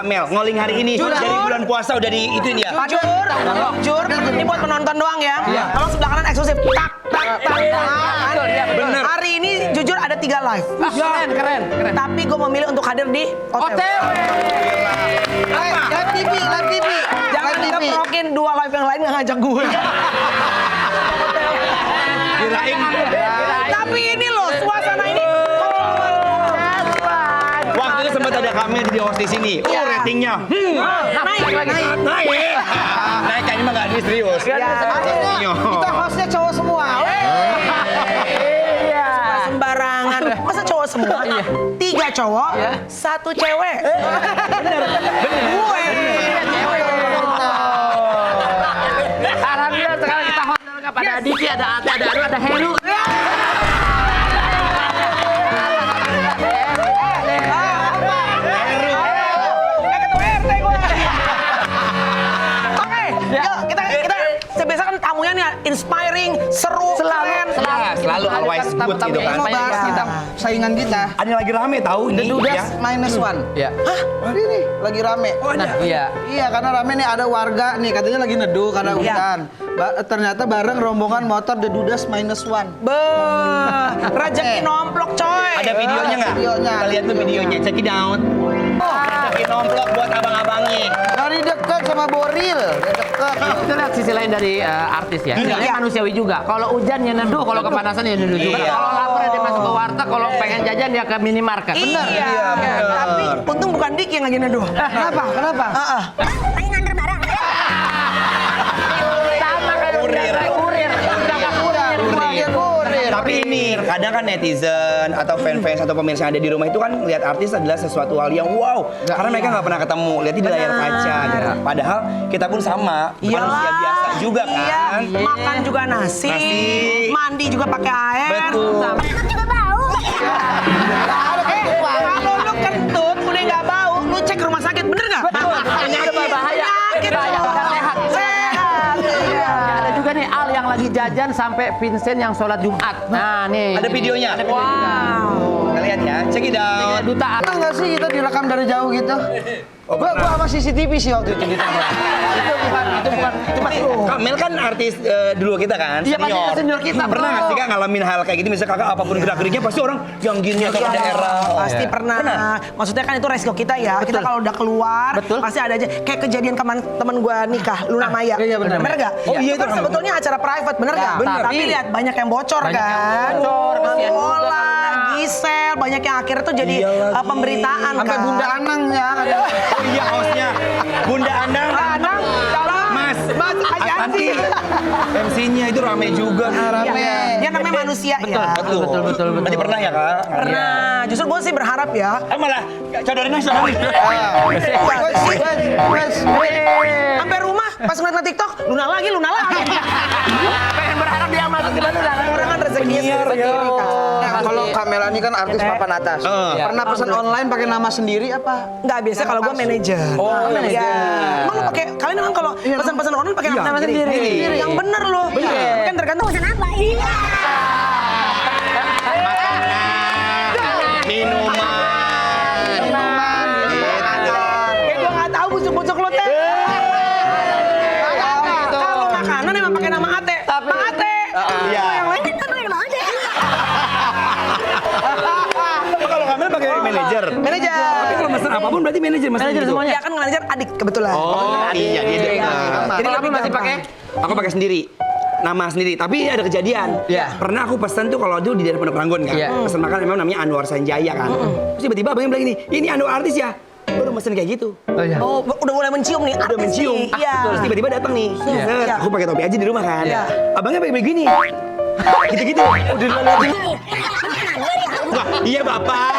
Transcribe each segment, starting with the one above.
Mel, ngoling hari ini dari bulan puasa udah di itu ya. Jujur, ini buat penonton doang ya. Kalau sebelah kanan eksklusif. Tak. Bener. Hari ini jujur ada 3 live. Keren. Tapi gue memilih untuk hadir di OTW. Live TV. Jangan diprokin 2 live yang lain nggak ngajak gue. Kirain. Tapi ini loh, suasana ini. Waktu itu sempat ada Kamel jadi host di sini. Ratingnya. Naik kayaknya mah nggak ada serius. Kita hostnya cowok semua. Sembarangan. Masa cowok semua? 3 cowok, 1 cewek. Bener. Gue. Alhamdulillah sekarang kita host lengkap. Ada Diki, ada Ate, ada Anu, ada Heru. Oke, yuk kita sebiasa kan tamunya nih inspiring, seru, keren. Selalu always good gitu kan. Mau bahas kita saingan kita. Ada yang lagi rame tahu The ini. Dudas -1. Iya. Hah? Ini lagi rame. Iya. Iya, karena rame nih ada warga nih katanya lagi neduh karena hujan. Ternyata bareng rombongan motor The Dudas -1. Rezeki nomplok coy. Ada videonya nggak? Videonya. Kita lihat tuh videonya. Check it out. Rezeki nomplok buat abang-abangnya. Dari dekat sama Boril, dekat. Kita lihat sisi lain dari artis ya. Ini manusiawi juga. Kalau hujan ya neduh, kalau kepanasan ya neduh juga. Iya. Kalau lapar dia masuk ke warteg, kalau pengen jajan dia ke minimarket. Benar. Iya. Tapi untung bukan Dik yang lagi neduh. Kenapa? Kenapa? Sama kayak kurir. Tapi ini kadang kan netizen atau fans atau pemirsa yang ada di rumah itu kan lihat artis adalah sesuatu hal yang wow. Karena mereka nggak pernah ketemu, lihat di layar kaca. Gitu. Padahal kita pun sama, manusia biasa juga kan. Iya. Makan juga nasi. Mandi juga pakai air. Betul. Kalau lu kentut udah nggak bau, lu cek ke rumah sakit, bener nggak? Ini ada bahaya. Bahaya, udah sehat. Sehat. Iya. Ada juga nih Al yang lagi jajan sampai Vincent yang sholat Jumat. Nah nih. Ada videonya. Wow. Kita lihat ya, check it out. Duta Al. Pernah nggak sih kita direkam dari jauh gitu? Gua sama CCTV sih waktu itu di tempat. Itu mas. Kamel kan artis dulu kita kan, Iya, pasti senior kita, Pernah bro. nggak sih Kak ngalamin hal kayak gitu? Misalnya kakak apapun gerak-geriknya pasti orang yang gini atau ke daerah. Pasti pernah. Maksudnya kan itu resiko kita ya. Kita kalau udah keluar, pasti ada aja. Kayak kejadian teman gua nikah, Luna Maya. iya, benar. Bener nggak? Oh, iya, itu kan itu sebetulnya acara private, bener nggak? bener. Tapi lihat banyak yang bocor Banyak yang kan. bocor, kasihan juga Ola, karena- Gisel, banyak yang akhirnya tuh jadi pemberitaan Sampai kan. Bunda Anang ya. Oh iya hostnya, Bunda Anang. Anang, Mas Ayanti. MC-nya itu rame juga. Rame. Dia namanya manusia ya. Betul. Berarti pernah ya Kak? Pernah. Justru gue sih berharap ya. Malah codorin aja. Sampai rumah pas ngeliat TikTok, Luna lagi. Pengen berharap dia masuk di mana? Orang kan rezekinya sendiri kan. Nah, kalau Kamela ini kan artis papan atas. Pernah pesan online pakai nama sendiri apa? Nggak biasa kalau gue manajer. Oh, manajer. Ya. Emang lu pakai kalian emang kalau pesan-pesan online pakai nama sendiri. Yang bener loh. Kan tergantung pesan apa. Iya. Minuman. Kayak gue nggak tahu busuk-busuk lu teh. Kalau makanan emang pakai nama Ate. Pak Ate. Iya. Yang lain kan pakai nama Ate. Kalau Kamel pakai manajer. Manajer. Tapi kalau pesan apapun berarti manajer Manajer semuanya. Ya kan manajer adik kebetulan. Oh iya dia. Jadi kamu masih pakai? Aku pakai sendiri. Nama sendiri, tapi ada kejadian. Pernah aku pesan tuh kalau dulu di daerah Pondok Ranggon kan, pesan makan memang namanya Anwar Sanjaya kan. Terus tiba-tiba abangnya bilang ini Anwar artis ya. Gue udah pesen kayak gitu. Oh, udah mulai mencium nih. Udah artis mencium. nih. Iya. Terus tiba-tiba datang nih. Set, aku pakai topi aja di rumah kan. Abangnya pakai begini. Gitu-gitu. Udah liatin. Wah, iya Bapak.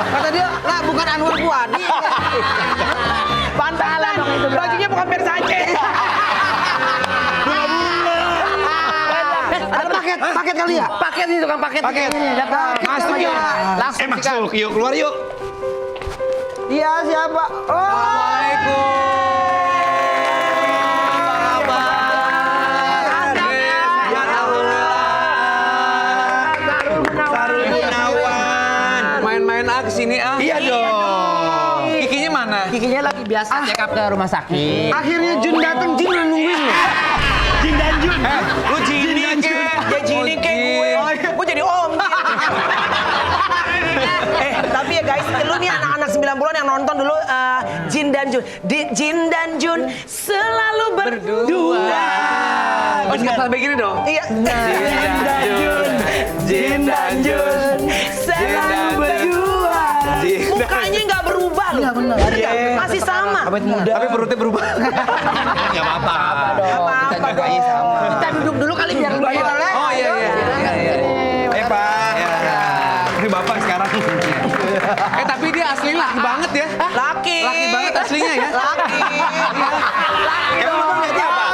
Kata dia, lah bukan Anwar Puadi. Pantalan dong itu. Bajunya bukan Versace. Ada paket kali ya? Paket nih tukang paket. Paket. Ini datang. Masuk ya. Langsung Masuk. Yuk keluar yuk. Iya siapa? Oh. Sarul Gunawan. Main-main ah kesini ah. Iya dong. Kikinya mana? Kikinya lagi biasa check up ke rumah sakit. Akhirnya Jun datang, Jun udah nungguin lo. Jin dan Jun. Lu Jini kek. Dia Jini kek gue jadi om. Tapi ya guys, lu nih anak-anak 90-an yang nonton dulu Jin dan Jun. Jin dan Jun selalu berdua. Oh, nggak begini dong. Iya. Jin dan Jun. Jin dan Jun. Selalu berdua. Mukanya nggak berubah loh. Iya benar. Masih sama. Awet muda. Tapi perutnya berubah. Enggak apa-apa. Apa-apa dong. Sama. Kita duduk dulu kali biar lu aja. Oh iya. Ayo Pak. Ini Bapak sekarang. Tapi dia asli laki banget ya. Laki. Laki banget aslinya ya. Laki. Emang lu ngeliatnya apa?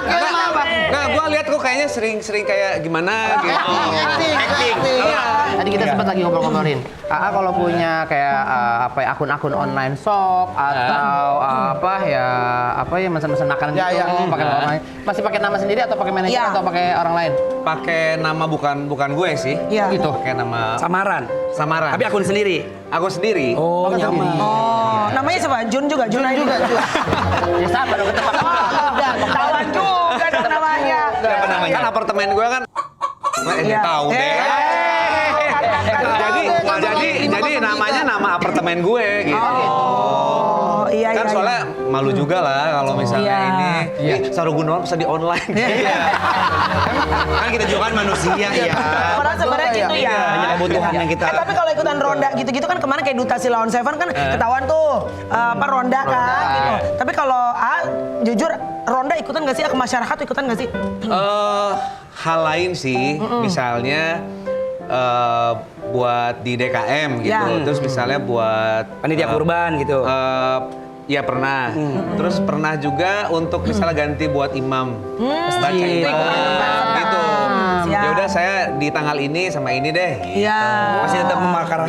Nah, gua lihat kok kayaknya sering kayak gimana gitu. Acting. Tadi kita sempat lagi ngobrol-ngobrolin. AA kalau punya kayak akun-akun online shop atau mesen-mesen makanan gitu pakai online. Masih pakai nama sendiri atau pakai manajer atau pakai orang lain? Pakai nama bukan gue sih. Iya. Gitu. Pakai nama Samaran. samaran. Tapi akun sendiri. Aku sendiri. Oh, nyaman. Oh, namanya siapa? Jun juga. Jun juga. Ya sabar dong ketebak. Udah, Ketahuan juga dong namanya. Siapa namanya? Kan apartemen gue kan. Dia tahu deh. Jadi namanya nama apartemen gue gitu. Oh, iya Kan soalnya malu juga lah kalau misalnya ini Saru Gunawan bisa di online. Kan kita juga kan manusia ya. Padahal sebenarnya gitu ya. Banyak kebutuhan yang kita. Tapi kalau ikutan ronda gitu-gitu kan kemarin kayak Duta Silaon Seven kan ketahuan tuh ronda kan gitu. Tapi kalau jujur ronda ikutan nggak sih ke masyarakat ikutan nggak sih? Hal lain sih, misalnya buat di DKM gitu, terus misalnya buat Panitia kurban gitu. Ya pernah. Terus pernah juga untuk misalnya ganti buat imam baca gitu. Siap. Ya udah saya di tanggal ini sama ini deh. Iya. Masih tetap memakai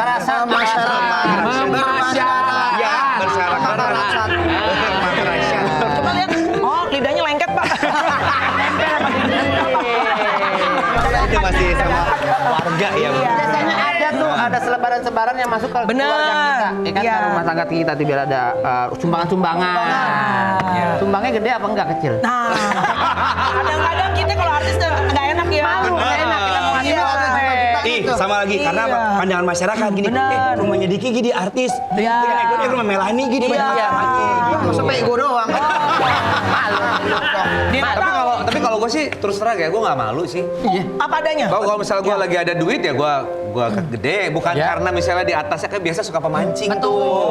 rasa masyarakat. Ya, bersyarat. Coba lihat. Oh, lidahnya lengket, Pak. Itu masih sama warga ya. Biasanya ada tuh, ada selebaran-selebaran yang masuk ke Bener. keluarga kita. Ya kan, Iya. ke rumah tangga kita tuh biar ada sumbangan-sumbangan. Sumbangnya gede apa enggak kecil? Nah, kadang-kadang kita kalau artis nggak enak ya. Malu, nggak enak. Kita mau ngasih duit. Ih, sama lagi karena Iya. pandangan masyarakat gini. Bener. Rumahnya Diki gini artis. Iya. Rumah Melani gini Iya. Masa pego doang. Malu. Tapi kalau gue sih terus terang ya, gue nggak malu sih. Iya. Apa adanya? Kalau misalnya gue lagi ada duit ya gue gede, bukan karena misalnya di atasnya kan biasa suka pemancing tuh.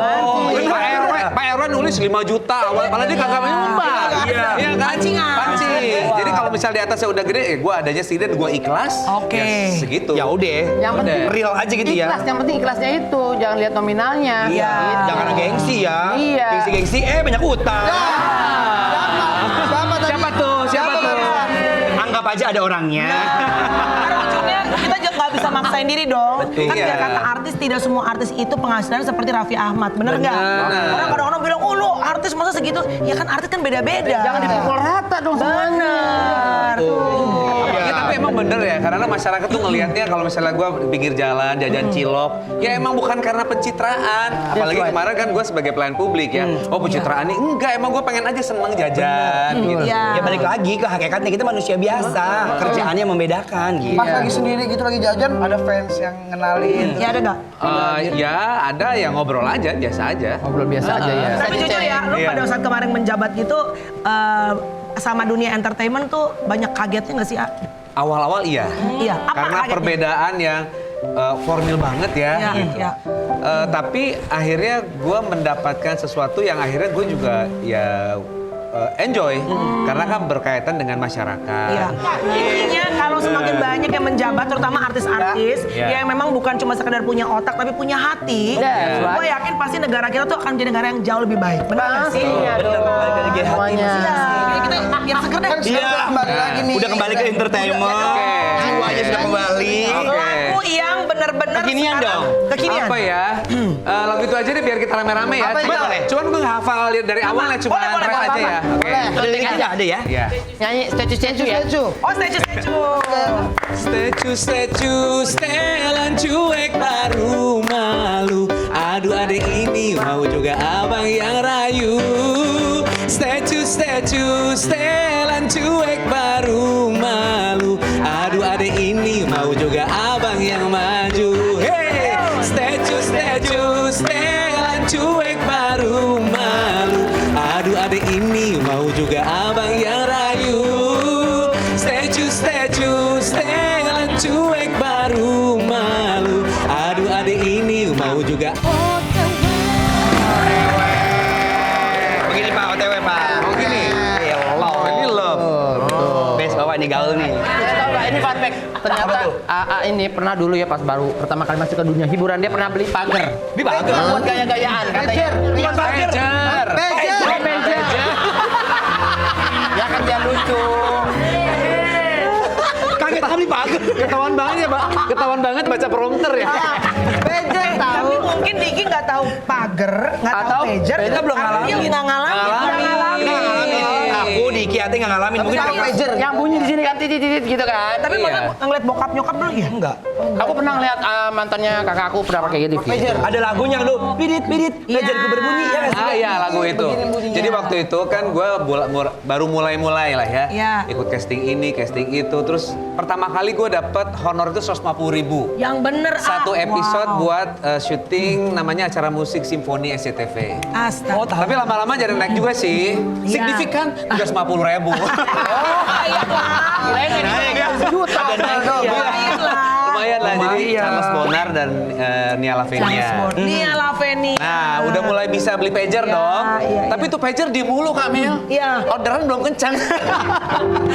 Pak RW nulis 5 juta, malah dia kagak nyumbang. Iya kan? Pancing. Jadi kalau misalnya di atasnya udah gede, gue adanya sedikit, gue ikhlas. Oke. Ya segitu. Ya udah. Yang penting real aja gitu ya. ikhlas, yang penting ikhlasnya itu, jangan lihat nominalnya. Iya. Gitu. Jangan ada gengsi ya. Iya. Gengsi banyak utang. Siapa tuh? Anggap aja ada orangnya. Karena ujungnya kita juga nggak bisa maksain diri dong. Kan Iya. biar kata artis, tidak semua artis itu penghasilan seperti Raffi Ahmad, bener nggak? Orang kadang-kadang bilang, oh lu artis masa segitu? Ya kan artis kan beda-beda. Jangan dipukul rata dong semuanya. Bener. Ya, tapi emang bener ya, karena masyarakat tuh ngelihatnya kalau misalnya gue di pinggir jalan, jajan cilok, ya emang bukan karena pencitraan. Apalagi kemarin kan gue sebagai pelayan publik ya, oh pencitraan nih, enggak, emang gue pengen aja seneng jajan gitu. Iya. Ya balik lagi ke hakikatnya kita manusia biasa. Kerjaannya membedakan gitu. Pas lagi sendiri gitu lagi jajan, ada fans yang ngenalin. Ya ada nggak? Ya ada yang ngobrol aja, biasa aja. Ngobrol biasa aja ya. Tapi jujur ya, lu Iya. pada saat kemarin menjabat gitu, sama dunia entertainment tuh banyak kagetnya nggak sih, A? Awal-awal iya. Iya. Apa Karena kagetnya? perbedaan yang formil banget ya. Iya, iya. Tapi akhirnya gue mendapatkan sesuatu yang akhirnya gue juga ya enjoy. Karena kan berkaitan dengan masyarakat. Iya. Intinya kalau semakin banyak yang menjabat, terutama artis-artis Iya. yang memang bukan cuma sekedar punya otak tapi punya hati, Iya. gue yakin pasti negara kita tuh akan menjadi negara yang jauh lebih baik. Benar nggak sih? Iya dong. Semuanya. Iya. Jadi kita biar seger deh. Iya. Kembali lagi nih. Udah kembali ke entertainment. Jiwanya sudah kembali. Lagu yang benar-benar Kekinian sekarang- dong. Kekinian. Apa ya? Lagu itu aja deh biar kita rame-rame ya. Apa itu? Cuman gue nggak hafal dari awalnya, cuma Boleh, boleh, rap boleh, aja ya. Oke. Ada liriknya ada ya? Iya. Nyanyi statue ya. Oh, statue. Statue setelan cuek baru malu. Aduh adek ini mau juga abang yang rayu. Statue, setelan cuek baru malu. Aduh adek ini mau juga abang yang maju. Hey, statue, setelan cuek baru malu. Aduh adek ini mau juga abang yang rayu. Statue, setelan cuek baru malu. Aduh adek ini mau juga. Begini Pak, OTW Pak. Oh gini. Oh ini love. Best bawa nih gaul nih. Tahu nggak, ini fun fact. Ternyata AA ini pernah dulu ya pas baru pertama kali masuk ke dunia hiburan dia pernah beli pagar. Di pagar? Buat gaya-gayaan katanya. Bukan pager. Pager. Ya kan dia lucu. Kaget kali pagar. Ketahuan banget ya, Pak. Ketahuan banget baca prompter ya. Pager tahu. Tapi mungkin Diki nggak tahu pagar, nggak tahu Atau pager. kita belum Karena ngalamin. dia nggak ngalamin. Aku di Kiati nggak ngalamin. Mungkin Tapi pager yang bunyi di sini kan titit gitu kan. Tapi Iya. mana ngeliat bokap nyokap dulu ya? Enggak. Aku pernah lihat mantannya kakak aku pernah pakai gitu. Pager. ada lagunya lu, pidit, pagerku berbunyi ya nggak sih? Ah iya lagu itu. bunyinya. Jadi waktu itu kan gue baru mulai lah ya. Iya. Ikut casting ini, casting itu. Terus pertama kali gue dapet honor itu 150.000. Yang bener Satu episode Wow. buat syuting namanya acara musik simfoni SCTV. Astaga. Tapi lama-lama jadi naik juga sih. Iya. Signifikan udah 50.000. Juta. Lumayan lah. Lumayan lah. Jadi Lumayan. Charles Bonar dan Nia Lavenia. Nia Lavenia. Nah, udah mulai bisa beli pager Iya, dong. iya, Tapi tuh pager di mulu Kak Mil. Iya. Orderan belum kencang.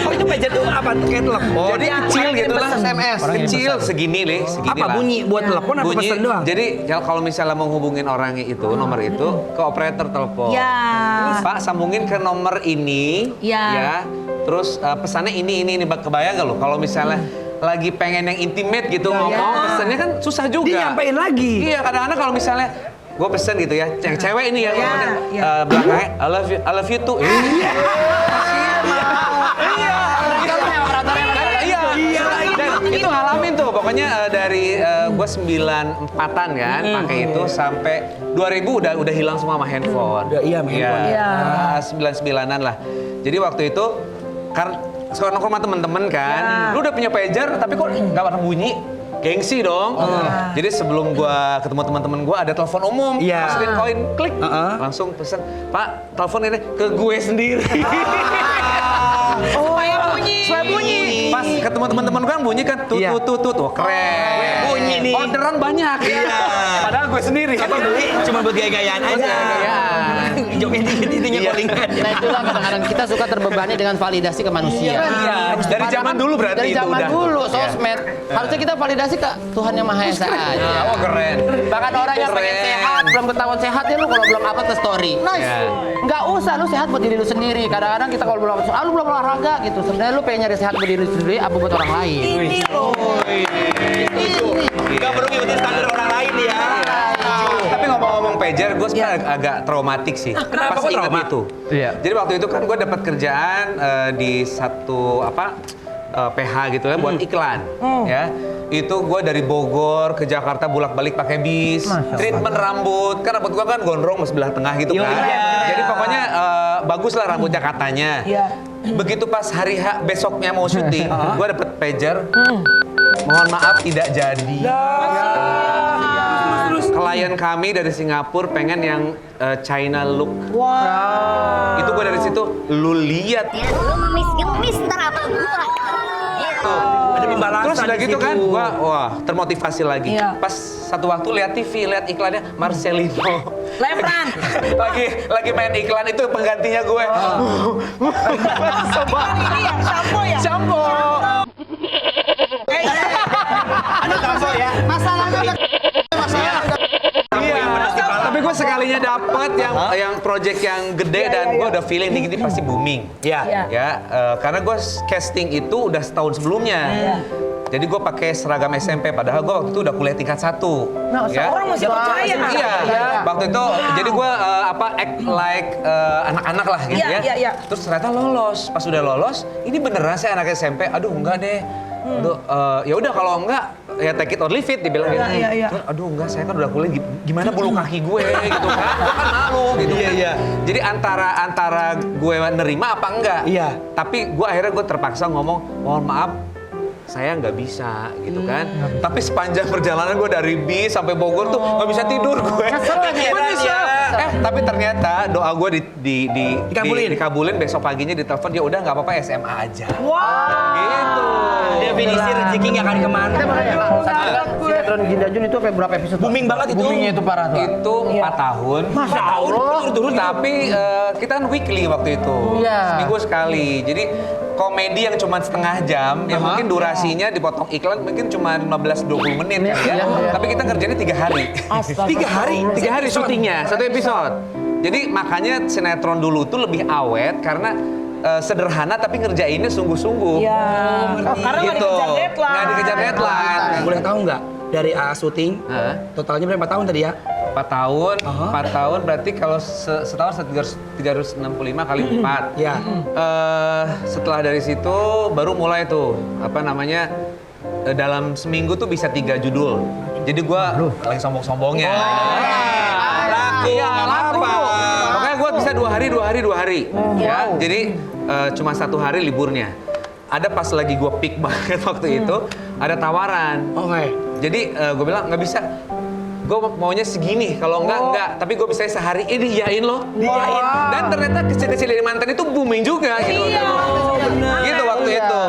Oh itu pager tuh apa? Kayak telepon. Jadi Iya, kecil orang gitu lah. kirim pesan. SMS. Kecil segini nih, segini Apa lah. bunyi buat telepon apa Bunyi. pesan doang? Jadi kalau misalnya mau hubungin orangnya itu, nomor itu ke operator telepon. Ya. Pak sambungin ke nomor ini, Ya. ya. Terus pesannya ini. Kebayang gak lo? Kalau misalnya lagi pengen yang intimate gitu ngomong, pesannya kan susah juga. Dia nyampein lagi. Iya, kadang-kadang kalau misalnya gue pesen gitu ya, yang cewek ini ya, Iya, pokoknya, iya. belakangnya I love you too. Iya. Iya. Dan itu ngalamin tuh, pokoknya dari gue 94-an kan, pakai itu sampai 2000 udah hilang semua sama handphone. Udah, iya, sama handphone. Iya. 99-an lah. Jadi waktu itu karena sekarang nongkrong sama temen-temen kan, lu udah punya pager tapi kok nggak pernah bunyi. Gengsi dong. Jadi sebelum gua ketemu teman-teman gua ada telepon umum, Iya. masukin koin, klik, langsung pesen, Pak, telepon ini ke gue sendiri. Supaya bunyi. Supaya bunyi. Pas ketemu teman-teman gua yang bunyi kan tut Iya. tut tut, wah keren. Bunyi nih. Orderan banyak. Iya. Padahal gue sendiri. Apa beli cuma buat gaya-gayaan aja. gaya-gayaan. Joget intinya callingan. Nah itulah kadang-kadang kita suka terbebani dengan validasi ke manusia. Iya. Dari zaman dulu berarti Dari itu zaman udah. dulu, Iya. sosmed. Harusnya kita validasi ke Tuhan Yang Maha Esa aja. Oh keren. Bahkan orang yang pengen Keren. sehat, belum ketahuan sehat ya lu kalau belum upload ke story. Nice. Iya. Nggak usah, lu sehat buat diri lu sendiri. Kadang-kadang kita kalau belum lu belum olahraga gitu. Sebenarnya lu pengen nyari sehat buat diri lu sendiri, apa buat orang lain. Ini loh. Gak perlu ngikutin standar orang lain ya. Tapi ngomong-ngomong pager, gue sekarang agak traumatik sih. kenapa? Pas Kok ingat trauma? itu. Iya. Jadi waktu itu kan gue dapat kerjaan di satu PH gitu ya buat iklan. Ya. Itu gue dari Bogor ke Jakarta bolak-balik pakai bis. Treatment rambut. Kan rambut gue kan gondrong sebelah tengah gitu kan. Iya. Jadi pokoknya bagus lah rambutnya katanya. Iya. Begitu pas hari H besoknya mau syuting, gue dapet pager. Mohon maaf tidak jadi. Terus klien kami dari Singapura pengen yang China look. Wow. Itu gue dari situ, lu lihat. Ya dulu ngemis ntar apa kurang. Gitu. Ada pembalasan Terus udah di gitu situ. kan, gua wah termotivasi lagi. Iya. Pas satu waktu lihat TV, lihat iklannya Marcelino. Lebran. lagi main iklan itu penggantinya gue. Ini yang sampo ya? Sampo. Ada tampol ya. Iya. Tapi gue sekalinya dapet yang project yang gede dan gue udah feeling ini pasti booming. Iya. Ya, karena gue casting itu udah setahun sebelumnya. Jadi gue pakai seragam SMP, padahal gue waktu itu udah kuliah tingkat 1. Nah, orang masih percaya kan? Iya, waktu itu jadi gue act like anak-anak lah gitu Iya, ya. iya, iya. Terus ternyata lolos. Pas udah lolos, ini beneran saya anak SMP. Aduh enggak deh. Aduh, ya udah kalau enggak ya take it or leave it dibilang gitu. Iya. Terus, aduh enggak, saya kan udah kuliah, gimana bulu kaki gue gitu kan. Gue kan malu gitu kan. Jadi antara gue nerima apa enggak. Iya. Tapi gue akhirnya terpaksa ngomong, mohon maaf, saya nggak bisa gitu kan. Tapi sepanjang perjalanan gue dari bis sampai Bogor tuh nggak bisa tidur gue. Tapi ternyata doa gue dikabulin, besok paginya ditelepon, dia udah nggak apa-apa SMA aja. Gitu. Definisi rezeki nggak akan kemana. Sinetron Ginda Jun itu sampai berapa episode? Booming banget itu. Boomingnya itu parah tuh. Itu 4 tahun. Masya Allah. Turun. Tapi kita kan weekly waktu itu. Iya. Seminggu sekali. Jadi komedi yang cuma setengah jam, yang mungkin durasinya dipotong iklan mungkin cuma 15-20 menit kan ya. Iya. Tapi kita kerjanya 3 hari. 3 hari syutingnya, 1 episode. Jadi makanya sinetron dulu tuh lebih awet karena sederhana tapi ngerjainnya sungguh-sungguh. Iya. Karena nggak dikejar deadline. Nggak dikejar deadline. Boleh tahu nggak dari AA syuting totalnya berapa tahun tadi ya? 4 tahun, 4 tahun berarti kalau setahun 365 kali 4. Ya. Setelah dari situ baru mulai tuh dalam seminggu tuh bisa 3 judul. Jadi gua lagi sombong-sombongnya. Laku. Makanya gua bisa 2 hari. Ya, jadi cuma 1 hari liburnya. Ada pas lagi gua peak banget waktu itu, ada tawaran. Oke. Jadi gue bilang nggak bisa. Gue maunya segini, kalau enggak. Tapi gue bisa sehari ini diyain loh. Diyain. Dan ternyata kecil-kecil dari mantan itu booming juga gitu. Gitu waktu itu.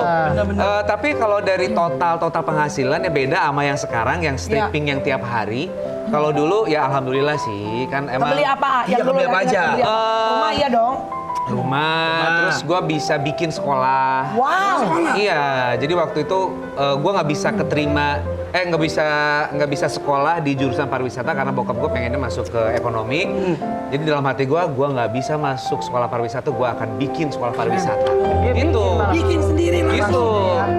Tapi kalau dari total penghasilan ya beda sama yang sekarang, yang stripping yang tiap hari. Kalau dulu ya alhamdulillah sih, kan emang Beli apa? Yang dulu beli apa aja? beli apa? Rumah iya dong. rumah, terus gue bisa bikin sekolah. Wow. Iya, jadi waktu itu gue nggak bisa keterima, nggak bisa sekolah di jurusan pariwisata karena bokap gue pengennya masuk ke ekonomi. Jadi dalam hati gue nggak bisa masuk sekolah pariwisata, gue akan bikin sekolah pariwisata. Gitu. Bikin sendiri lah. Gitu.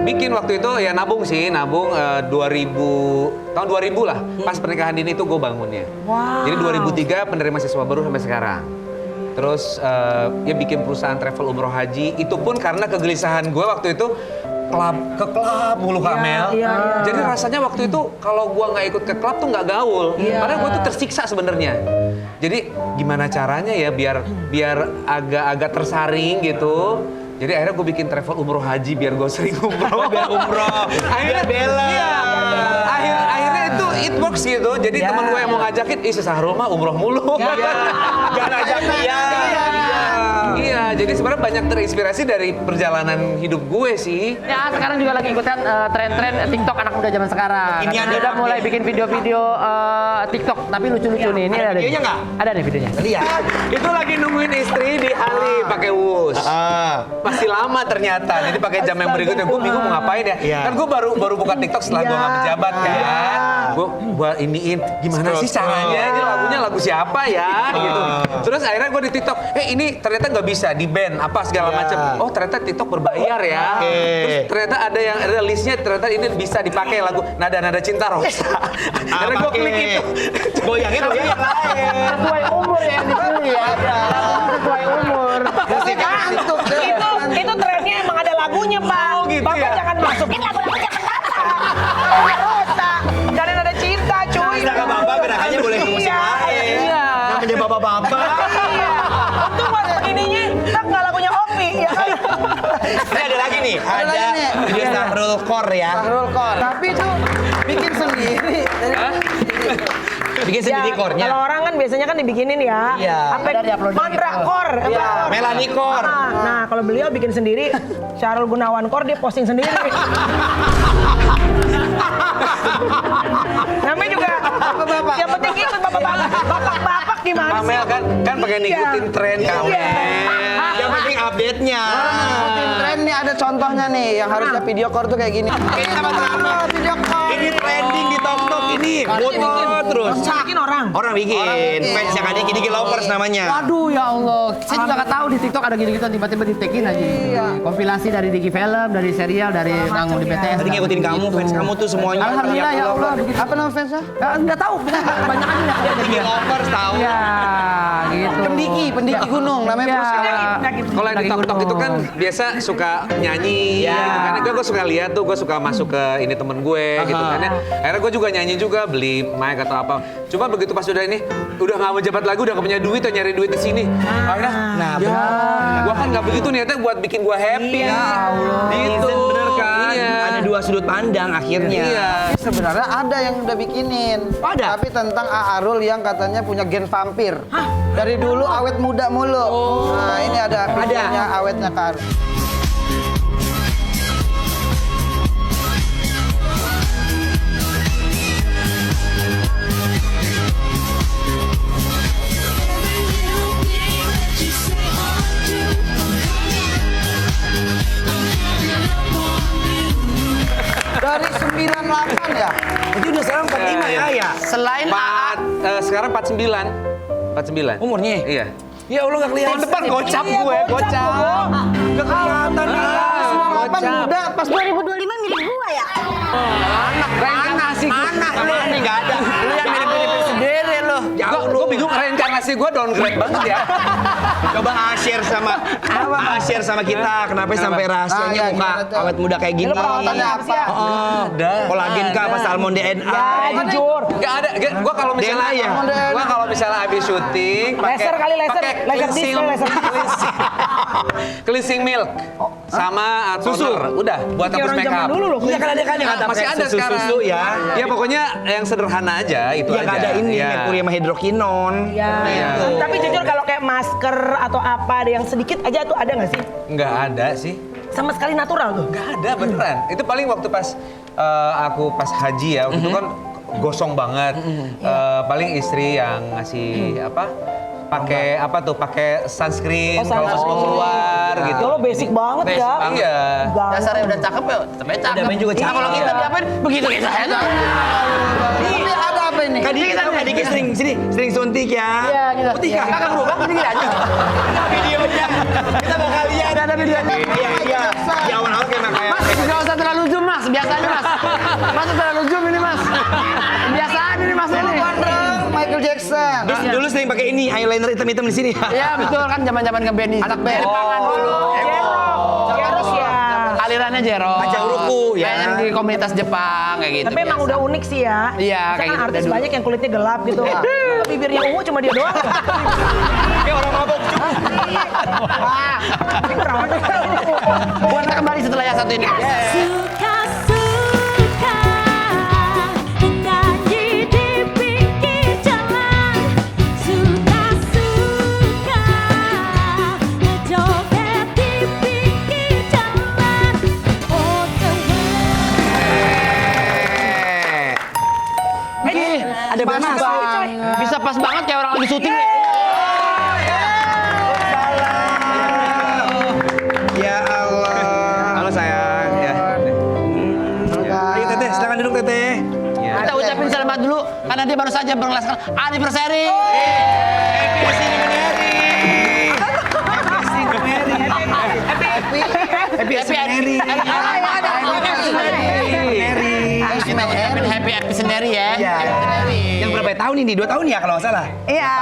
Bikin waktu itu ya nabung sih, nabung tahun 2000 lah. Pas pernikahan dini itu gue bangunnya. Wow. Jadi 2003 penerima siswa baru sampai sekarang. Terus ya bikin perusahaan travel umroh haji. Itu pun karena kegelisahan gue waktu itu ke klub mulu Kak Mel. iya. Jadi rasanya waktu itu kalau gue nggak ikut ke klub tuh nggak gaul. Padahal gue tuh tersiksa sebenarnya. Jadi gimana caranya ya biar agak-agak tersaring gitu. Jadi akhirnya gue bikin travel umroh haji biar gue sering umroh. Biar umroh. Akhirnya Bela. Iya. Akhirnya itu it works gitu. Jadi teman gue yang mau ngajakin, ih Sahrul mah umroh mulu. Gak ngajak dia. Iya, jadi sebenarnya banyak terinspirasi dari perjalanan hidup gue sih. Ya sekarang juga lagi ikutan tren-tren TikTok anak muda zaman sekarang. Ini Katanya ada udah mulai bikin video-video TikTok tapi lucu-lucu nih. Ini ada videonya nggak? Ada nih videonya. Lihat. Itu lagi nungguin istri di Halim pakai wus. Masih lama ternyata. Jadi pakai jam yang berikutnya. Gue bingung mau ngapain ya. Iya. Kan gue baru buka TikTok setelah gue nggak menjabat kan. Gue iniin gimana sih caranya? Ini lagunya lagu siapa ya? Gitu. Terus akhirnya gue di TikTok. Ini ternyata nggak bisa di band apa segala macam. Oh ternyata TikTok berbayar ya. Terus ternyata ada listnya. Ternyata ini bisa dipakai lagu nada-nada cinta Rosa. Akhirnya gue klik itu. Goyangin lain. Sesuai umur ya yang dipilih ya. Sesuai umur. Itu trennya emang ada lagunya, Pak. Oh, gitu Bapak ya? jangan masukin lagu-lagu zaman Rosa. Jangan ada cinta, cuy. Sedangkan bapak gerakannya boleh ke musik lain. Iya. Namanya bapak-bapak. Iya. Untung waktu ininya tak nggak lagunya Opi, ya kan? Ini ada lagi nih. Ada video Sahrul Core ya. Tapi itu bikin sendiri. Bikin sendiri core-nya. Kalau orang kan biasanya kan dibikinin ya. Iya. Apa Ada di-upload Mandra gitu. Core. Iya. Melanie Core. Nah, kalau beliau bikin sendiri, Syahrul Gunawan Core dia posting sendiri. Namanya juga bapak-bapak. Yang penting ikut bapak-bapak. Bapak-bapak gimana Kak sih? Mel kan pengen ngikutin tren Kak Mel. Yang penting update-nya. Ikutin tren nih, ada contohnya nih yang harusnya video call tuh kayak gini. Ini sama-sama. Video call. Ini trending di TikTok ini, foto terus. Bikin orang. Orang bikin, fansnya kan Diki Lovers namanya. Waduh ya Allah, saya juga nggak tahu di TikTok ada gitu-gitu tiba-tiba ditekin aja. Kompilasi dari Diki Film, dari serial, dari Nanggung di BTS. Tadi ngikutin kamu, fans kamu tuh semuanya. Alhamdulillah ya Allah. Begitu. Apa nama fansnya? Nggak tahu, banyak aja ya. Diki Lovers tahu. Ya, gitu. Pendiki gunung namanya Ya. Bos. Kalau yang di TikTok itu kan biasa suka nyanyi, karena gue suka lihat tuh, gue suka masuk ke ini temen gue gitu kan ya. Akhirnya gue juga nyanyi juga, beli mic atau apa. Cuma begitu pas udah ini, udah nggak mau jabat lagu, udah nggak punya duit, nyari duit di sini. Akhirnya, gue kan nggak begitu niatnya buat bikin gue happy. Ya Allah. Gitu, Bener kan? Iya. Ada dua sudut pandang akhirnya. Iya. Sebenarnya ada yang udah bikinin. Ada? Tapi tentang Aarul yang katanya punya gen vampir. Dari dulu awet muda mulu. Nah, ini ada videonya awetnya Kak Aarul. Dari 98 ya? Itu udah sekarang 45 ya? Selain Sekarang 49. 49. Umurnya? Iya. Ya Allah nggak kelihatan. Tahun depan gocap gue, gocap. Nggak kelihatan. Apa muda pas 2025 milih gua ya. Mana sih? Mana? Ini nggak ada. Lu yang mirip-mirip sendiri lu. Gue bingung reinkarnasi gue downgrade banget ya. Coba share sama kita. Kenapa sampai rahasianya iya, muka gimana tuh? awet muda kayak gini? perawatannya apa? Ada. Kolagen kah apa salmon DNA? Jujur. Gak ada. Gue kalau misalnya DNA ya? Gue kalau misalnya habis syuting Laser kali, laser. pakai Laser disc, laser cleansing milk sama Susu. toner. Udah buat Kayak hapus orang make zaman up. dulu loh. Iya kan ada kan yang kata Masih pakai ada sekarang. susu ya. Ya pokoknya yang sederhana aja itu Ya aja. nggak ada ini Ya. merkuri sama hidrokinon. Ya. Iya. Tapi jujur kalau kayak masker atau apa ada yang sedikit aja tuh ada nggak sih? Nggak ada sih. Sama sekali natural tuh. Nggak ada beneran. Itu paling waktu pas aku pas haji ya, waktu itu kan gosong banget. Paling istri yang ngasih apa? Pakai apa tuh? Pakai sunscreen kalau pas mau keluar gitu. Ya lo basic banget Basic ya. banget. Iya. dasarnya udah cakep ya, tapi cakep. Damai juga cakep. Kalau kita diapain begitu kita. Ini ada apa ini? Kan Diki tahu Diki sering suntik ya. Iya, gitu. Putih kan? Kakak berubah gini aja. Videonya. Kita bakal lihat. Ada videonya. Iya. Di awal-awal kayak Mas, nggak usah terlalu zoom mas, biasa aja mas. Mas terlalu zoom ini mas. Biasaan ini mas ini. Michael Jackson. Dulu sering pakai ini eyeliner hitam-hitam di sini. Iya betul kan zaman-zaman ngeband ini. Anak band. Pangan dulu. Jeros ya. Alirannya Jero. Aja uruku ya. Kayaknya di komunitas Jepang kayak gitu. Tapi emang biasa. udah unik sih ya. Iya, Masa kayak kan gitu artis udah dulu. banyak yang kulitnya gelap gitu. Bibirnya ungu cuma dia doang. Kayak orang mabok juga. Buat kembali setelah yang satu ini. Suka-suka nyanyi di pinggir jalan. Suka-suka ngejoget di pinggir jalan. Oh the Ada bonus. Bisa pas banget kayak orang lagi syuting. Ya Allah. Halo sayang. Ya. Ayo Teteh, silakan duduk Teteh. Kita ucapin selamat dulu karena dia baru saja merayakan anniversary. Happy anniversary. Happy sendiri ya. Iya. Yang berapa tahun ini? 2 tahun ya kalau nggak salah? Iya.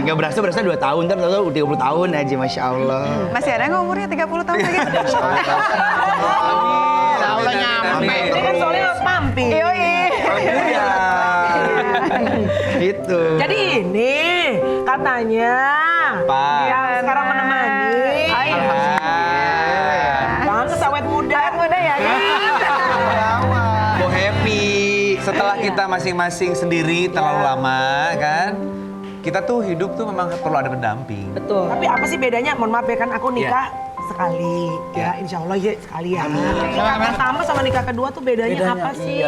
Gak berasa 2 tahun, ntar tahu 30 tahun aja, Masya Allah. Masih ada nggak umurnya 30 tahun lagi? Udah nyampe. Ini kan soalnya pampi. Yoi. Iya. Itu. Jadi ini katanya Apa? yang sekarang menemani. Pantes awet muda. Muda ya. Go happy. Setelah kita masing-masing sendiri terlalu lama kan, kita tuh hidup tuh memang perlu ada pendamping. Betul. Tapi apa sih bedanya? Mohon maaf ya kan aku nikah sekali. Ya insya Allah ya sekali ya. Nikah pertama sama nikah kedua tuh bedanya apa sih?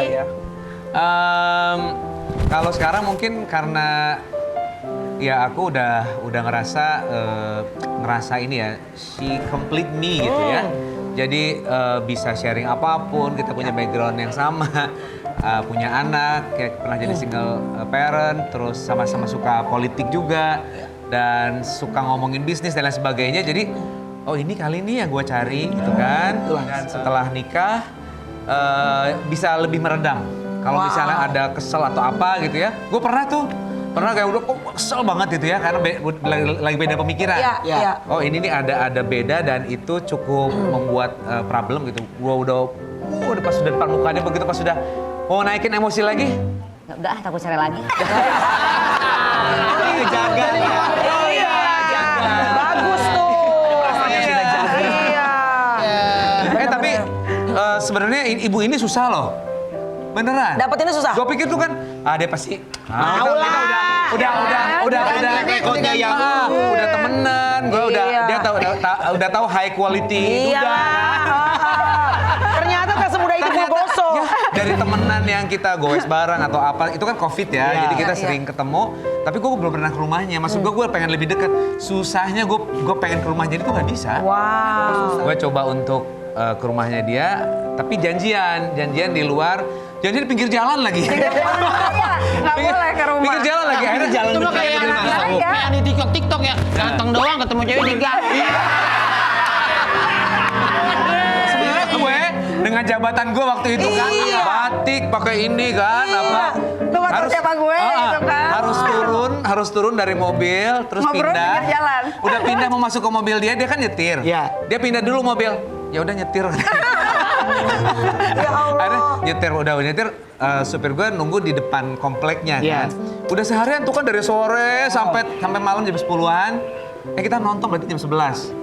Kalau sekarang mungkin karena ya aku udah ngerasa ngerasa ini ya, she complete me gitu ya. Jadi bisa sharing apapun, kita punya background yang sama, punya anak, kayak pernah jadi single parent, terus sama-sama suka politik juga, dan suka ngomongin bisnis dan lain sebagainya. Jadi, oh ini kali ini yang gue cari gitu kan. Dan setelah nikah, bisa lebih meredam. Kalau misalnya ada kesel atau apa gitu ya, gue pernah kayak udah kesel banget gitu ya, karena lagi beda pemikiran. Iya. Oh ini nih ada beda dan itu cukup membuat problem gitu. Gue udah pas sudah depan mukanya begitu, pas sudah mau naikin emosi lagi. Udah, takut cerai lagi. Jaga. Iya. Bagus tuh. Iya. Tapi sebenarnya ibu ini susah loh. Beneran. Dapetinnya susah? Gue pikir tuh kan, dia pasti Mau lah. udah rekodnya yang udah temenan, gue Iya. dia udah tahu high quality. Iya. Udah. Ternyata tak semudah itu gue gosok. Dari temenan yang kita goes bareng atau apa, itu kan COVID ya, Iya. jadi kita Iya, sering ketemu. Tapi gue belum pernah ke rumahnya. Maksud gue pengen lebih dekat. Susahnya gue pengen ke rumahnya itu nggak bisa. Wow. Gue coba untuk ke rumahnya dia, tapi janjian di luar. Janjian di pinggir jalan lagi. Nggak boleh ke rumah. Pinggir jalan lagi. Akhirnya jalan Itu mah kayak kayak di TikTok ya. Ganteng doang ketemu cewek di gang. Sebenarnya gue dengan jabatan gue waktu itu kan, Iya. batik pakai ini kan, apa? Lu nggak tahu siapa gue gitu kan. Harus turun dari mobil, terus Ngobrol pindah. pinggir jalan. Udah pindah mau masuk ke mobil dia kan nyetir. Iya. Dia pindah dulu mobil. Ya udah nyetir. Ya Allah. Akhirnya nyetir, supir gue nunggu di depan kompleknya Iya. kan. Udah seharian tuh kan dari sore sampai malam jam 10-an. Kita nonton berarti jam 11.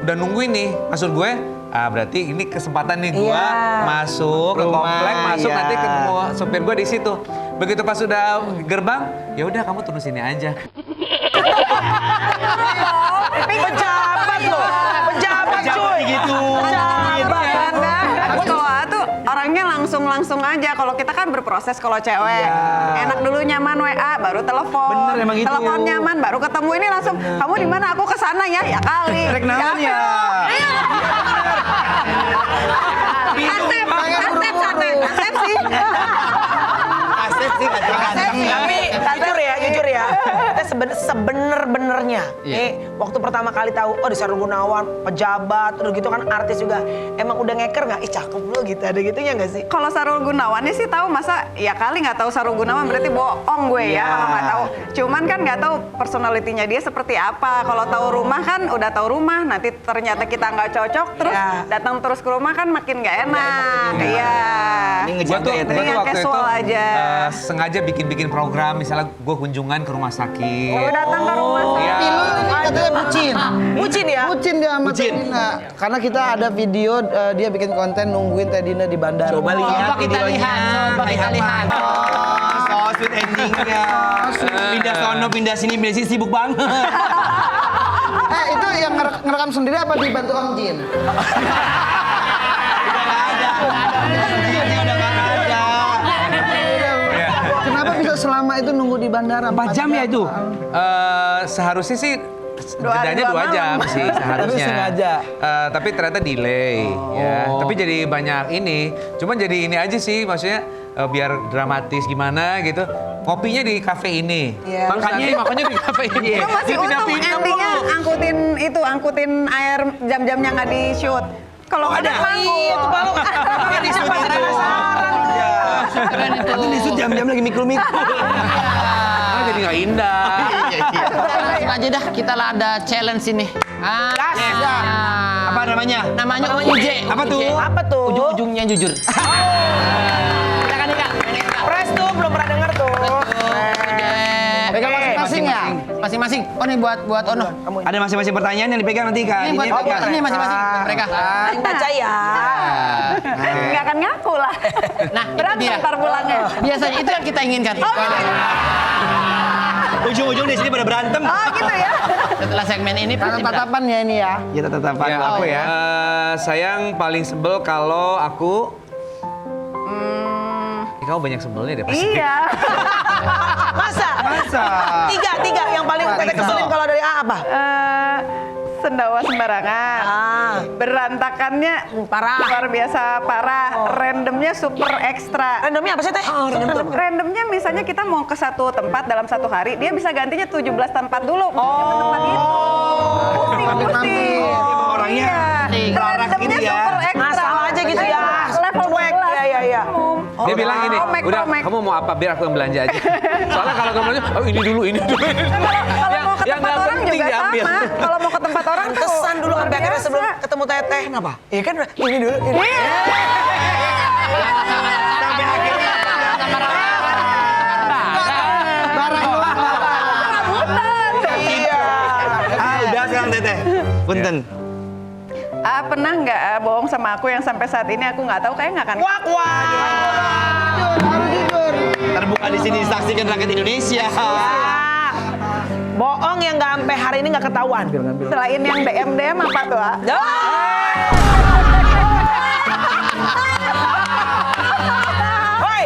Udah nunggu ini, maksud gue, berarti ini kesempatan nih gue Iya. masuk ke Rumah, komplek, masuk iya. nanti ketemu supir gue di situ. Begitu pas sudah gerbang, ya udah kamu turun sini aja. Pejabat loh. Pejabat cuy. gitu. Pejabat. Kalau A tuh orangnya langsung aja. Kalau kita kan berproses kalau cewek. Enak dulu nyaman WA, baru telepon. Bener, emang gitu. Telepon nyaman, baru ketemu ini langsung. Kamu di mana? Aku kesana ya. Ya kali. Rek naon ya? Asep sih. Asep sih kadang-kadang. Tapi jujur ya, kita sebener-benernya, waktu pertama kali tahu, oh di Sahrul Gunawan, pejabat, terus gitu kan artis juga, emang udah ngeker nggak? Ih cakep lo gitu, ada gitunya nggak sih? Kalau Sahrul Gunawan sih tahu, masa ya kali nggak tahu Sahrul Gunawan berarti bohong gue ya kalau nggak tahu. Cuman kan nggak tahu personalitinya dia seperti apa. Kalau tahu rumah kan udah tahu rumah, nanti ternyata kita nggak cocok, terus datang terus ke rumah kan makin nggak enak. Iya. Ini Gue ngejaga tuh, ya teh. Iya, waktu itu casual aja. sengaja bikin program, misalnya gue kunjungan ke rumah sakit. Kalau datang ke rumah Iya. Katanya bucin. Bucin ya? Bucin dia sama Teh Dina. Karena kita ada video dia bikin konten nungguin Teh Dina di bandara. Coba lihat Coba kita videonya. lihat, coba kita lihat. So sweet endingnya. Pindah sono, pindah sini sibuk banget. Itu yang ngerekam sendiri apa dibantu Om Jin? Kenapa bisa selama itu nunggu di bandara? 4 jam ya itu? Seharusnya sih jedanya 2 dua jam malam. sih seharusnya. Tapi sengaja. Tapi ternyata delay ya. Tapi jadi banyak ini. Cuman jadi ini aja sih, maksudnya biar dramatis gimana gitu. Kopinya di kafe ini. Iya. Makanya di kafe ini. Itu masih untung endingnya angkutin air jam-jamnya nggak di shoot. Kalau nggak ada Itu baru Makanya di shoot itu. Keren itu. Itu di shoot jam-jam lagi mikul-mikul. Jadi nggak indah. Langsung aja dah, kita lah ada challenge ini. Apa namanya? Namanya UJ. Apa tuh? apa tuh? Ujung-ujungnya jujur. Silakan Ika. Press tuh belum pernah denger tuh. Pegang masing-masing ya? Masing-masing. Oh nih buat Ono. Ada masing-masing pertanyaan yang dipegang nanti Kak. Ini buat ini masing-masing buat mereka. Yang baca ya. nggak akan ngaku lah. Nah, itu Berantem dia. ntar pulangnya. Biasanya itu yang kita inginkan. Ujung-ujung di sini pada berantem. Oh gitu ya. Setelah segmen ini pasti berat. Tatapan ya ini ya. Ya tatapan aku ya. Sayang paling sebel kalau aku. Kamu banyak sebelnya deh pasti. Iya. Masa? Tiga yang paling teteh keselin kalau dari A apa? sendawa sembarangan. Berantakannya Parah. luar biasa parah. Randomnya super ekstra. Randomnya apa sih teh? Randomnya misalnya kita mau ke satu tempat dalam satu hari, dia bisa gantinya 17 tempat dulu. Ke tempat itu. Pusing. Orangnya larak Randomnya gitu ya. super ekstra. Ngasal aja gitu ya. Level Cuek. 12. Iya. Dia bilang gini, Omek, udah omek. kamu mau apa biar aku yang belanja aja. Soalnya kalau kamu belanja, oh ini dulu. Kalau mau ke tempat orang juga sama. Kalau mau ke tempat orang tuh Kesan dulu sampai akhirnya biasa. sebelum ketemu Teteh. Kenapa? Iya kan ini dulu. Ini. Sampai akhirnya udah sekarang Teteh. Punten. Pernah nggak bohong sama aku yang sampai saat ini aku nggak tahu, kayak nggak akan. Wak. Terbuka di sini disaksikan rakyat Indonesia. Bohong yang nggak sampai hari ini nggak ketahuan. Selain yang DM apa tuh? Hoi,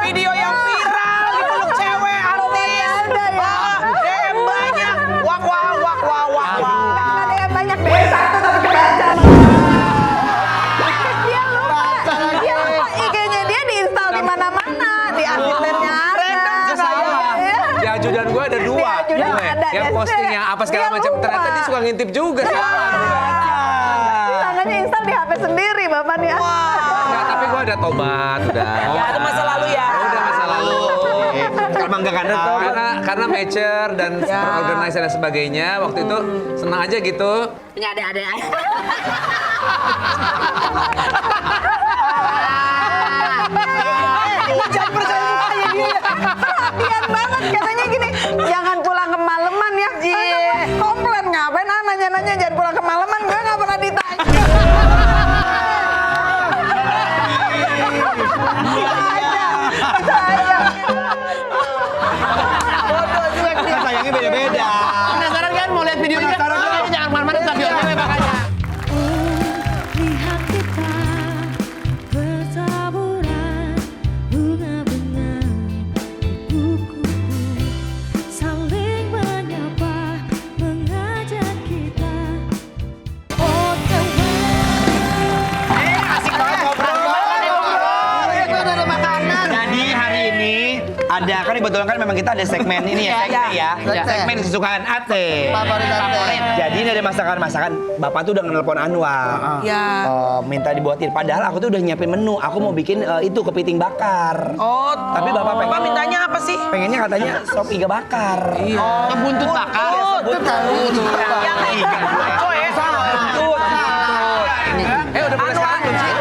video yang viral dipeluk cewek artis. DM banyak. Wak. Ada yang banyak deh, satu tapi kebaca. Dia lupa IG-nya dia diinstal di mana-mana, di asistennya ada. Di ajudan gue ada 2. Di ajudan ada, Yang dan posting dia- yang apa segala dia macam. lupa. Ternyata dia suka ngintip juga sih. Sananya install di HP sendiri, Bapak nih. Enggak, tapi gue ada tobat udah. Ya itu masa lalu ya. Udah masa lalu. Emang gak kan? Karena mature dan terorganisasi dan sebagainya. Waktu itu senang aja gitu. Punya ada-ada. Jangan percaya kayak dia. Perhatian banget katanya gini, jangan pulang kemalaman ya. Komplain ngapain nanya-nanya jangan pulang kemalaman, gue nggak pernah ditanya. Sayangnya beda-beda. Penasaran kan mau lihat videonya? Jangan kemana-mana, tapi videonya makanya. Lihat kita bertaburan bunga-bunga di buku-buku, saling menyapa mengajak kita OTW. Asik banget ngobrol. Jadi hari ini ada kan kebetulan kan memang kita ada segmen ini ya, segmen kesukaan Ate. Favorit Ate. Jadi ini ada masakan-masakan. Bapak tuh udah nelpon Anwar. Ya. Minta dibuatin. Padahal aku tuh udah nyiapin menu. Aku mau bikin itu kepiting bakar. Oh, Tapi Bapak Bapak mintanya apa sih? pengennya katanya sop iga bakar. Iya. Buntut bakar. Yang Iga gue. coy, Buntut. Udah boleh sekarang belum sih?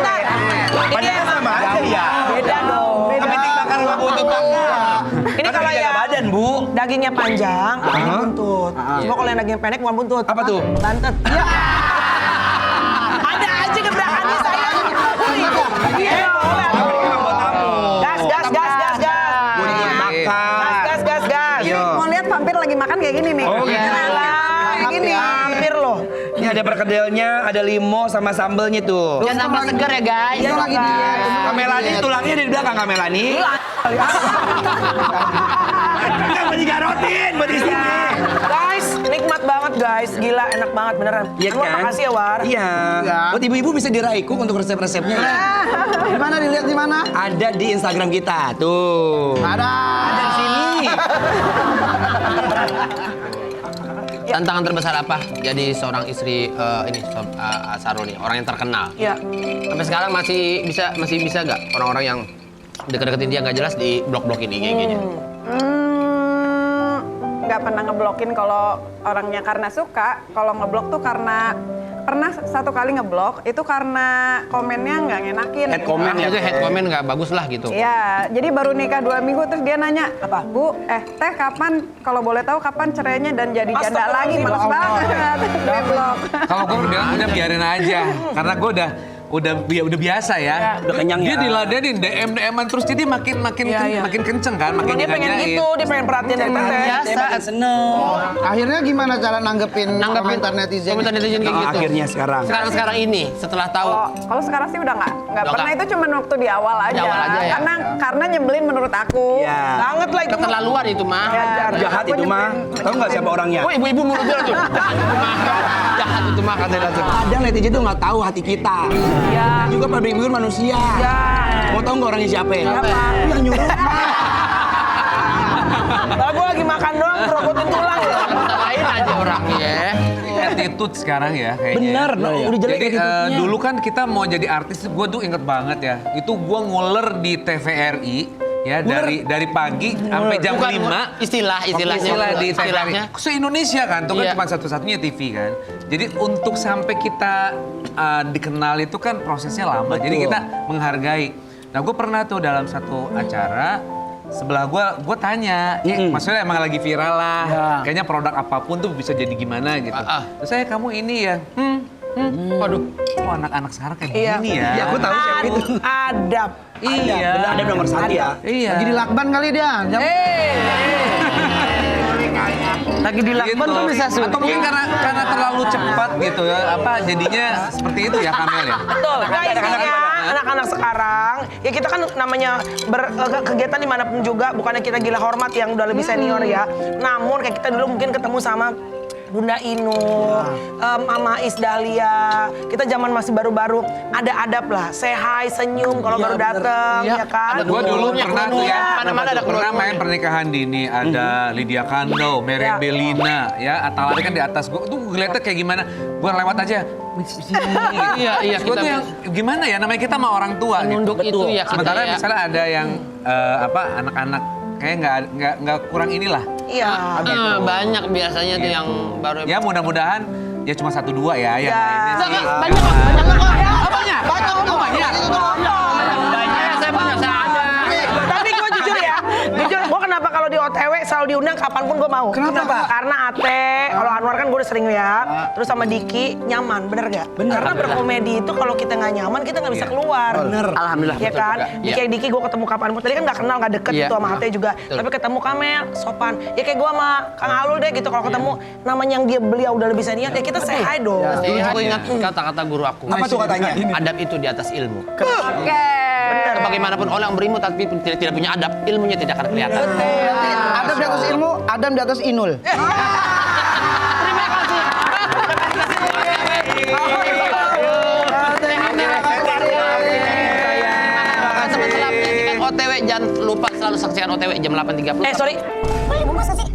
Padahal sama aja ya. Beda dong. Kepiting bakar sama buntut bakar. Ini Kan kalau harus jaga ya badan, Bu. dagingnya panjang, ini buntut. Cuma kalau yang dagingnya pendek bukan buntut. Apa tuh? Bantet. Ya. Ada aja gebrakannya saya. Iya, boleh. Buat tamu. Gas. Buntut bakar. Gas. Iya. Mau lihat vampir lagi makan kayak gini nih. Oh, gitu. Kayak gini. Hampir loh. Ini ada perkedelnya, ada limo sama sambelnya tuh. Jangan tambah seger ya guys. Itu lagi dia. Kamelani tulangnya ada di belakang Kamelani. Kan digarotin buat di sini. Guys, nikmat banget guys. Gila, enak banget beneran. Iya Anwar, kan? makasih ya, War. Iya. Buat ibu-ibu bisa diraikuk untuk resep-resepnya ya. Di mana dilihat di mana? Ada di Instagram kita. Tuh. Ada. Ada di sini. Tantangan terbesar apa? Jadi seorang istri Sarul nih, orang yang terkenal. Iya. Sampai sekarang masih bisa nggak orang-orang yang deket-deketin dia nggak jelas di blok-blokin IG-nya? Nggak pernah ngeblokin kalau orangnya karena suka. Kalau ngeblok tuh karena pernah satu kali ngeblok itu karena komennya nggak ngenakin. Head comment ya. Itu head comment nggak bagus lah gitu. Iya, jadi baru nikah 2 minggu terus dia nanya, apa? Bu, teh kapan, kalau boleh tahu kapan cerainya dan jadi janda lagi, males banget. Gue blok. Kalau gue bilang udah biarin aja. Karena gue udah biasa ya. Udah kenyang Dia ya. diladenin DM-an terus jadi makin kenceng kan, makin Dia pengen dilanjain. gitu, dia pengen perhatian dari teteh. Saya makin seneng. Akhirnya gimana cara nanggepin komentar netizen? Komentar netizen kayak gitu. Akhirnya sekarang. Sekarang ini setelah tahu. Kalau sekarang sih udah nggak Udah pernah, nggak. itu cuma waktu di awal aja. Di awal aja ya? Karena nyebelin menurut aku. Iya. Banget lah itu. Keterlaluan itu mah. Jahat itu mah. Tahu nggak siapa orangnya? Oh, ibu-ibu menurut dia tuh. Jahat itu mah. Jahat itu mah katanya tuh. Kadang netizen tuh nggak tahu hati kita. Iya. Juga public figure manusia. Iya. Mau tahu nggak orangnya siapa? Siapa? Yang nyuruh. Kalau gue lagi makan doang, kerobotin tulang ya. Lain aja orangnya. Attitude sekarang ya kayaknya. Bener, udah jelek Jadi attitude-nya. dulu kan kita mau jadi artis, gue tuh inget banget ya. Itu gue nguler di TVRI ya dari pagi sampai jam Bukan 5. istilahnya. Istilah di istilahnya. TVRI. Se-Indonesia kan, itu kan Iya. cuma satu-satunya TV kan. Jadi untuk sampai kita dikenal itu kan prosesnya lama. Jadi kita menghargai. Nah gue pernah tuh dalam satu acara, sebelah gue tanya, maksudnya emang lagi viral lah, kayaknya produk apapun tuh bisa jadi gimana gitu. Terus saya, kamu ini ya, waduh, kok anak-anak sekarang kayak gini ya? Ya aku tahu siapa itu. Adab. Iya. Bener, ada nomor 1 ya. Iya. Lagi di lakban kali dia. Lagi di lakban tuh bisa Atau mungkin karena terlalu cepat gitu ya, jadinya seperti itu ya Kamel ya? Betul. Nah intinya anak-anak sekarang, ya kita kan namanya kegiatan dimanapun juga, bukannya kita gila hormat yang udah lebih senior ya. Namun kayak kita dulu mungkin ketemu sama Bunda Inul, Mama Isdalia, kita zaman masih baru-baru, ada adab lah, say hi, senyum kalau baru dateng, ya kan? Gue dulu pernah tuh ya, Mana-mana ada pernah keluarga. main pernikahan dini, ada Lydia Kandou, Meriam Bellina, ya Atalari kan di atas gue, tuh ngeliatnya kayak gimana, gue lewat aja, Iya, gue tuh yang gimana ya, namanya kita sama orang tua gitu. Nunduk itu ya. Sementara kita ya. misalnya ada yang anak-anak kayak nggak kurang inilah. Iya. Banyak biasanya tuh yang baru. Ya mudah-mudahan ya cuma 1-2 ya yang lainnya sih. Banyak kok. Apanya? Banyak. Saya punya, saya ada. Tapi gue jujur ya, gue kenapa kalau di OTW selalu diundang kapanpun gue mau. Kenapa? Karena Ate, kalau Anwar kan gue udah sering lihat, terus sama Diki nyaman, bener gak? Bener. Karena berkomedi itu kalau kita nggak nyaman kita nggak bisa keluar. Bener. Alhamdulillah, Ya betul kan? juga. Diki kayak Diki gue ketemu kapanpun. Tadi kan nggak kenal, nggak deket Iya. gitu sama Ate juga. Tapi ketemu Kamel, sopan. Ya kayak gue sama Kang Alul deh gitu. Kalau ketemu namanya yang beliau udah lebih senior, ya kita say hi dong. Dulu aku ingat kata-kata guru aku. Apa tuh katanya? Adab itu di atas ilmu. Oke. Bener. Bagaimanapun orang berilmu tapi tidak punya adab, ilmunya tidak akan kelihatan. Adam di atas ilmu, Adam di atas Inul. Terima kasih. Teman selam menyaksikan OTW, jangan lupa selalu saksikan OTW jam 8.30. Sorry. Boleh bungkus nggak sih?